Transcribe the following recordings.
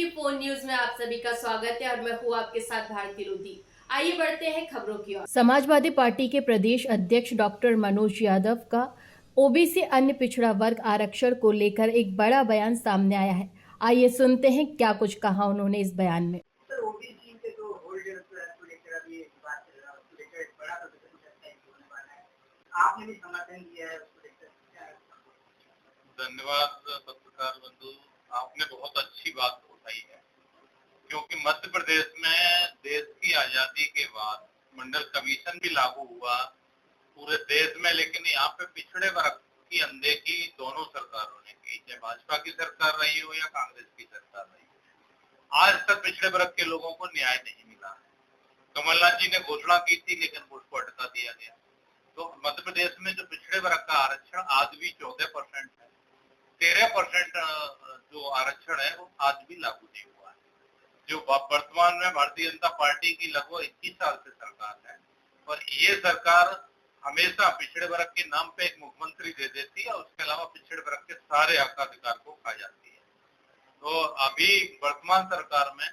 24 news में आप सभी का स्वागत है और मैं हूँ आपके साथ भारती लोधी। आइए बढ़ते हैं खबरों की ओर। समाजवादी पार्टी के प्रदेश अध्यक्ष डॉक्टर मनोज यादव का ओबीसी अन्य पिछड़ा वर्ग आरक्षण को लेकर एक बड़ा बयान सामने आया है। आइए सुनते हैं क्या कुछ कहा उन्होंने इस बयान में। ओबीसी के जो होल्डर को लेकर अभी बात चल रहा है, उसको लेकर एक बड़ा प्रदर्शन चर्चा होने वाला है। आपने भी समर्थन दिया है उसको लेकर, क्या है? धन्यवाद पत्रकार बंधु, आपने बहुत अच्छी बात उठाई है क्योंकि मध्य प्रदेश में देश की आजादी के बाद मंडल कमीशन भी लागू हुआ पूरे देश में, लेकिन यहाँ पे पिछड़े वर्ग की अनदेखी दोनों सरकारों ने की, चाहे भाजपा की सरकार रही हो या कांग्रेस की सरकार रही हो। आज तक पिछड़े वर्ग के लोगों को न्याय नहीं मिला है। कमलनाथ जी ने घोषणा की थी लेकिन उसको अटका दिया गया। तो मध्य प्रदेश में जो पिछड़े वर्ग का आरक्षण आज भी 14% है, 13% जो आरक्षण है वो आज भी लागू नहीं हुआ है। जो वर्तमान में भारतीय जनता पार्टी की लगभग 21 साल से सरकार है और ये सरकार हमेशा पिछड़े वर्ग के नाम पे एक मुख्यमंत्री दे देती है और उसके अलावा पिछड़े वर्ग के सारे हक अधिकार को खा जाती है। तो अभी वर्तमान सरकार में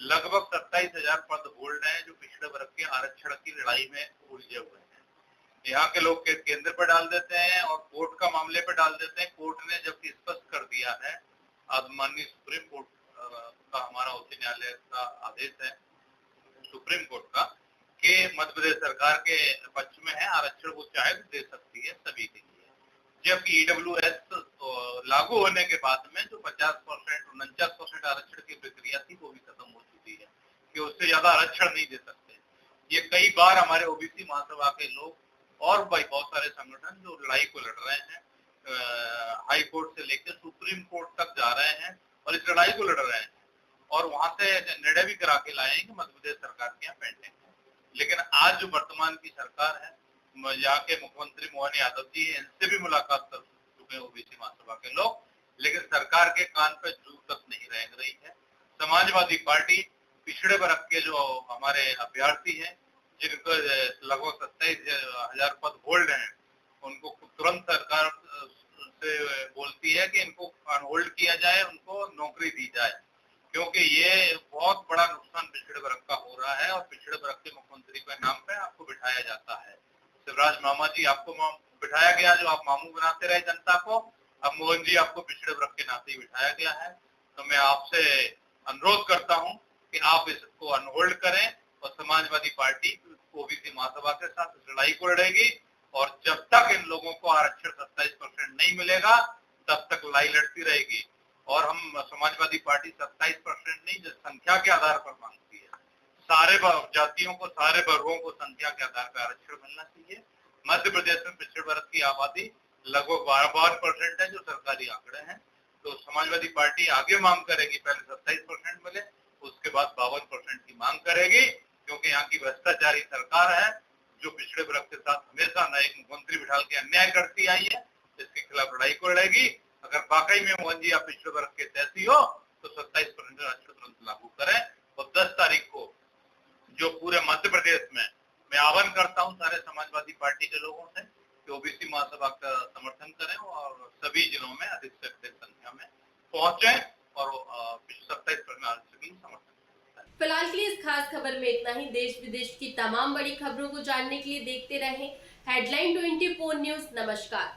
लगभग 27,000 पद होल्ड हैं जो पिछड़े वर्ग के आरक्षण की लड़ाई में उलझे हुए हैं। यहाँ के लोग के केंद्र पर डाल देते हैं और कोर्ट का मामले पे डाल देते हैं। कोर्ट ने जबकि स्पष्ट कर दिया है, आज माननीय सुप्रीम कोर्ट का हमारा उच्च न्यायालय का आदेश है सुप्रीम कोर्ट का कि मध्य प्रदेश सरकार के पक्ष में है, आरक्षण वो चाहे तो दे सकती है सभी के लिए। जबकि ईडब्ल्यूएस लागू होने के बाद में जो 50% 49% आरक्षण की प्रक्रिया थी वो भी खत्म हो चुकी है कि उससे ज्यादा आरक्षण नहीं दे सकते। ये कई बार हमारे ओबीसी महासभा के लोग और भाई बहुत सारे संगठन जो लड़ाई को लड़ रहे हैं, हाई कोर्ट से लेकर सुप्रीम कोर्ट तक जा रहे हैं और इस लड़ाई को लड़ रहे हैं और वहां से निर्णय भी करा के लाए हैं कि मध्य प्रदेश सरकार के यहाँ पेंडिंग है। लेकिन आज जो वर्तमान की सरकार है, यहाँ के मुख्यमंत्री मोहन यादव जी, इनसे भी मुलाकात कर चुके हैं ओबीसी महासभा के लोग, लेकिन सरकार के कान पे जू तक नहीं रेंग रही है। समाजवादी पार्टी पिछड़े वर्ग के जो हमारे अभ्यर्थी हैं जिनको लगभग 27,000 पद होल्ड हैं, उनको तुरंत सरकार से बोलती है कि इनको अनहोल्ड किया जाए, उनको नौकरी दी जाए, क्योंकि ये बहुत बड़ा नुकसान पिछड़े वर्ग का हो रहा है और पिछड़े वर्ग के मुख्यमंत्री के नाम पे आपको बिठाया जाता है। शिवराज मामा जी आपको बिठाया गया, जो आप मामू बनाते रहे जनता को, अब मोहन जी आपको पिछड़े वर्ग के नाते ही बिठाया गया है। तो मैं आपसे अनुरोध करता हूँ कि आप इसको अनहोल्ड करें और समाजवादी पार्टी ओबीसी महासभा के साथ इस लड़ाई को लड़ेगी और जब तक इन लोगों को आरक्षण 27% नहीं मिलेगा तब तक लड़ाई लड़ती रहेगी। और हम समाजवादी पार्टी 27% नहीं, संख्या के आधार पर मांगती है। सारे जातियों को, सारे वर्गों को संख्या के आधार पर आरक्षण मिलना चाहिए। मध्य प्रदेश में पिछड़े वर्ग की आबादी लगभग 12% है जो सरकारी आंकड़े हैं। तो समाजवादी पार्टी आगे मांग करेगी, पहले 27% मिले, उसके बाद 52% की मांग करेगी, क्योंकि यहाँ की भ्रष्टाचारी सरकार है जो पिछड़े वर्ग के साथ हमेशा नए मुख्यमंत्री बिठा के अन्याय करती आई है। इसके खिलाफ लड़ाई को लड़ेगी। अगर वाकई में मोहन जी आप पिछड़े वर्ग के तैसी हो तो 27% आरक्षण तुरंत लागू करें और 10 तारीख को जो पूरे मध्य प्रदेश में मैं आह्वान करता हूं सारे समाजवादी पार्टी के लोगों से कि ओबीसी महासभा का समर्थन करें और सभी जिलों में अधिक से अधिक संख्या में पहुंचे और 27% आरक्षण की समर्थन। फिलहाल के लिए इस खास खबर में इतना ही। देश विदेश की तमाम बड़ी खबरों को जानने के लिए देखते रहें हेडलाइन 24 न्यूज। नमस्कार।